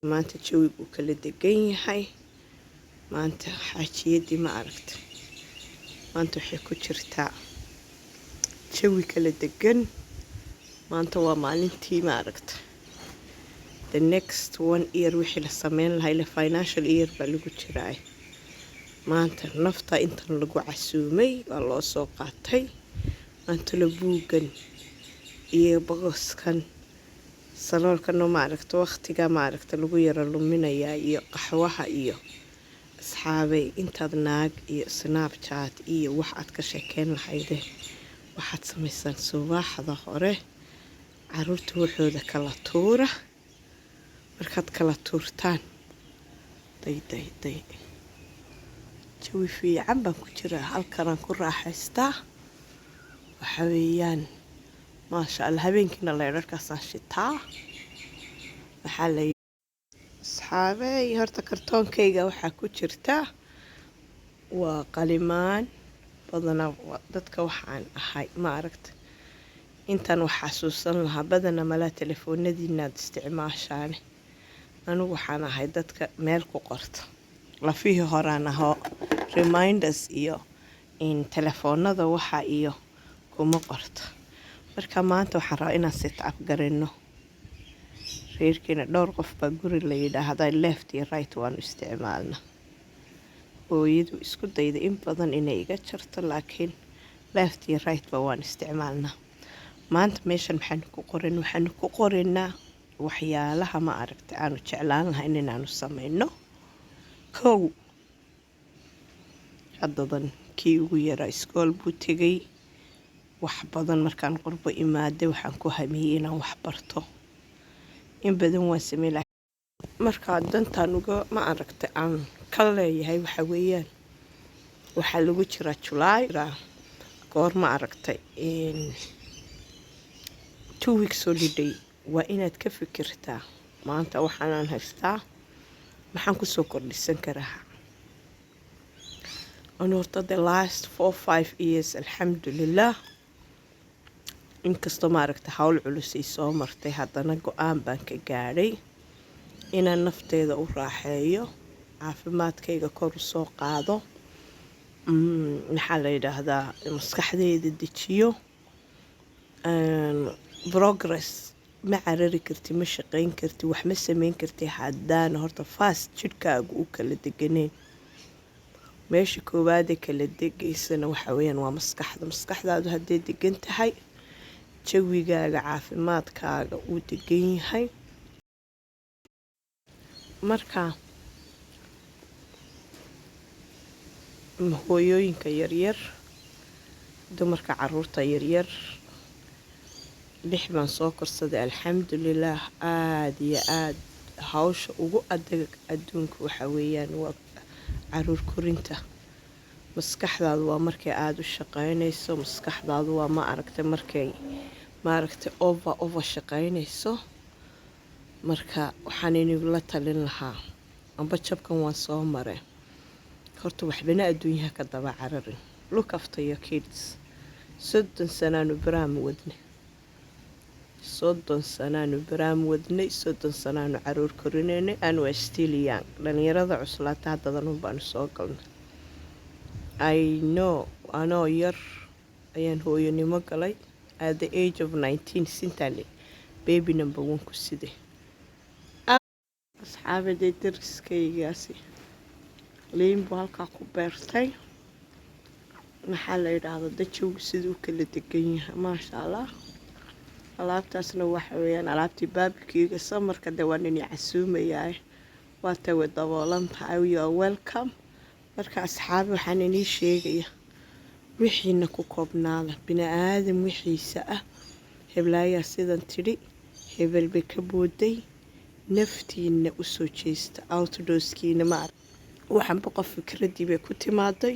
maanta jawigu kala degan yahay maanta xaajiyadii ma aragtay maanta waxay ku jirtaa jawi kala degan maanta waa maalintii ma aragtay the next 1 year wixii la sameyn lahaa ila financial year baa lagu jiraa maanta nafta intan lagu casuumay waa loo soo qaatay maanta la buugan iyo boqoskan saloolkan ma aragtay waqtiga ma aragtay lagu yara luminayaa iyo qaxwaha iyo asxaabay intaad naag iyo snapchat iyo wax aad ka sheekeen lahaydeen waxaad samaysaan subaxda hore caruurta waxooda kala tuura markaad kala tuurtaan day jawi fiican baan ku jiraa halkanaan ku raaxaystaa waxa weeyaan maasha Allah habeenkiina leerarkaasaan shitaa waxaa la asxaabay horta kartoonkayga waxaa ku jirta waa qalimaan badanaa dadka waxaan ahay ma aragtay intan wax xasuusan lahaa badanaa malaa telefoonadiinaad isticmaashaane anigu waxaan ahay dadka meel ku qorta lafihii horaan ahoo reminders iyo in telefoonada waxa iyo kuma qorta marka maanta waxaan rabaa inaan set up garino reerkeena dhowr qof baa guri la yidhaahdaa left iyo right waan isticmaalna hooyadu isku dayda in badan inay iga jarto laakiin left iyo right ba waan isticmaalnaa maanta meeshan waxaan ku qorinaa waxyaalaha ma aragtay aanu jeclaan lahayn inaanu samayno kow haddadan kii ugu yaraa iskool buu tegay wax badan markaan qurbo imaaday waxaan ku hamiyey inaan wax barto in badan waan sameeyay markaa dantaan uga ma aragtay aan ka leeyahay waxa weeyaan waxaa lagu jiraa July goor ma aragtay 2 weeks holiday waa inaad ka fikirtaa maanta waxaan haystaa maxaan ku soo kordhisan karaa horta the last 4-5 years alxamdulillah inkastoo ma aragtay hawl culus ay soo martay haddana go'aan baan ka gaadhay inaan nafteeda u raaxeeyo caafimaadkayga kor u soo qaado maxaa la yidhaahdaa maskaxdayda dejiyo progress ma carari karti ma shaqayn karti wax ma samayn karti haddaan horta fast jidhkaagu u kala deganeen meesha koowaad ee kala degaysana waxa weeyaan waa maskaxdaadu hadday degan tahay jawigaaga caafimaadkaaga uu degan yahay marka hooyooyinka yaryar dumarka caruurta yaryar 6 baan soo korsaday alxamdulillah aad iyo aad hawsha ugu adag adduunka waxa weeyaan waa caruur korinta maskaxdaadu waa markay aad u shaqaynayso maskaxdaadu waa ma aragtay markay ma aragtay over shaqaynayso marka waxaan inigu la talin lahaa amba jabkan waan soo maray horta waxbana adduunyaha ka daba cararin look after your kids 30 sanaanu baraam wadne 30 sanaanu baraam wadnay 30 sanaanu caruur korinaynay and we still young dhalinyarada cuslaata haddadan baan soo galnay I know anoo yar ayaan hooyanimo galay at the age of 19 sintale baby number 1 ku sidee asxaabada deriskaygaasi liin buu halkaa ku beertay maxaa la yidhaahdaa dajowgu siduu kala degan yahay maasha Allah alaabtaasna waxa weeyaan alaabtii baabikiiga samarka dawaan inay casuumayay waa tawe daboolan tahay you are welcome marka asxaab waxaan inii sheegaya wixiina ku koobnaada bini aadam wixiisa ah heblaaya sidan tidhi hebel bay ka booday naftiina u soo jeesta outdoorskiina ma waxaan qof fikradii bay ku timaaday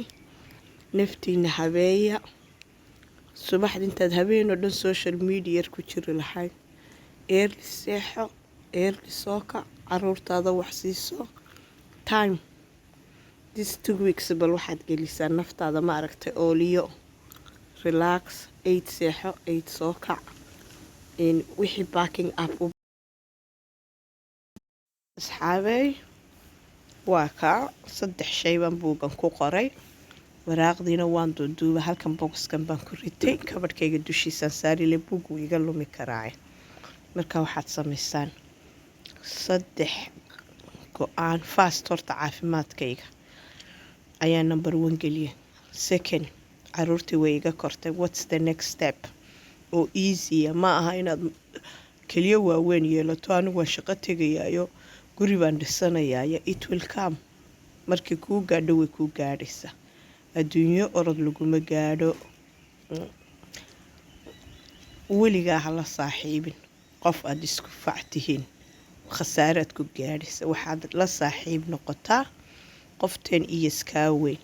naftiina habeeya subaxda intaad habeen oo dhan social media ku jiri lahayd early seexo early sooka caruurtaada wax siiso time this 2 weeks bal waxaad gelisaa naftaada ma aragtay ooliyo relax 8 seexo 8 sooka in wixii backing up asxaabey waa kaa 3 shay baan buugan ku qoray waraaqdiina waan duuduuba halkan boxkan baan ku ritay kabadhkayga dushiisaan saarile buugu iga lumi karaa marka waxaad samaysaan 3 go'aan fast horta caafimaadkayga ayaa number 1 geliye second caruurtii way iga kortay what's the next step oo easy ma aha inaad kaliya waaweyn yeelato anigu waan shaqo tegayaayo guri baan dhisanayaa it will come markii kuu gaadho way kuu gaadhaysaa adduunyo orod laguma gaadho weligaa hala saaxiibin qof aad isku factihiin khasaaraad ku gaadhaysa waxaad la saaxiib noqotaa qof 10 years kaa weyn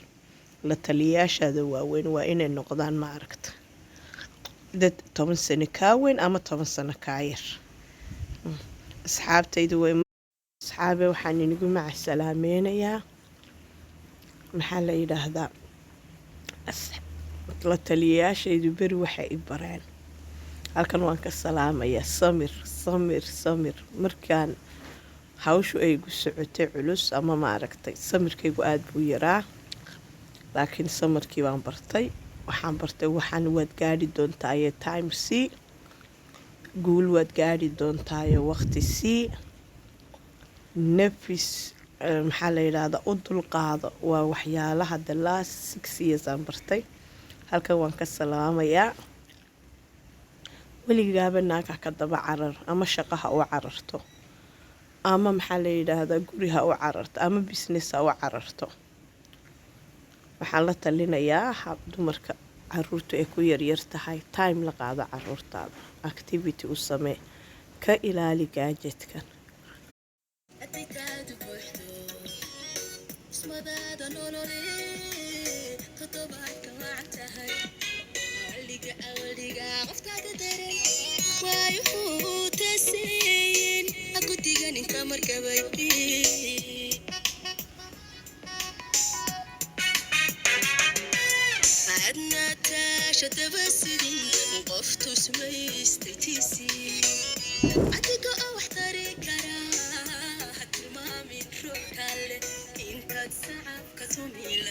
la taliyaashaada waaweyn waa inay noqdaan ma aragta dad 10 sano kaa weyn ama 10 sano kaa yar asxaabtaydu way asxaabe waxaan inigu macasalaamaynayaa maxaa la yidhaahdaa la taliyayaashaydu beri waxay i bareen halkan waan ka salaamayaa samir markaan hawshu ay gu socotay culus ama ma aragtay samirkaygu aad buu yaraa laakiin samirkii baan bartay waxaan bartay waxaan waad gaadhi doontaaye time c guul waad gaadhi doontaaye waqti c nafis maxaa la yidhaahdaa u dulqaado waa waxyaalaha the last 6 years aan bartay halkan waan ka salaamayaa weligaaba naaga ka daba carar ama shaqaha u cararto ama maxaa la yidhaahdaa guriha u cararto ama business ha u cararto waxaan la talinayaa dumarka caruurtu ay ku yaryar tahay time la qaado caruurtaada activity u samee ka ilaali gadgetkan Intaad sacabka tumila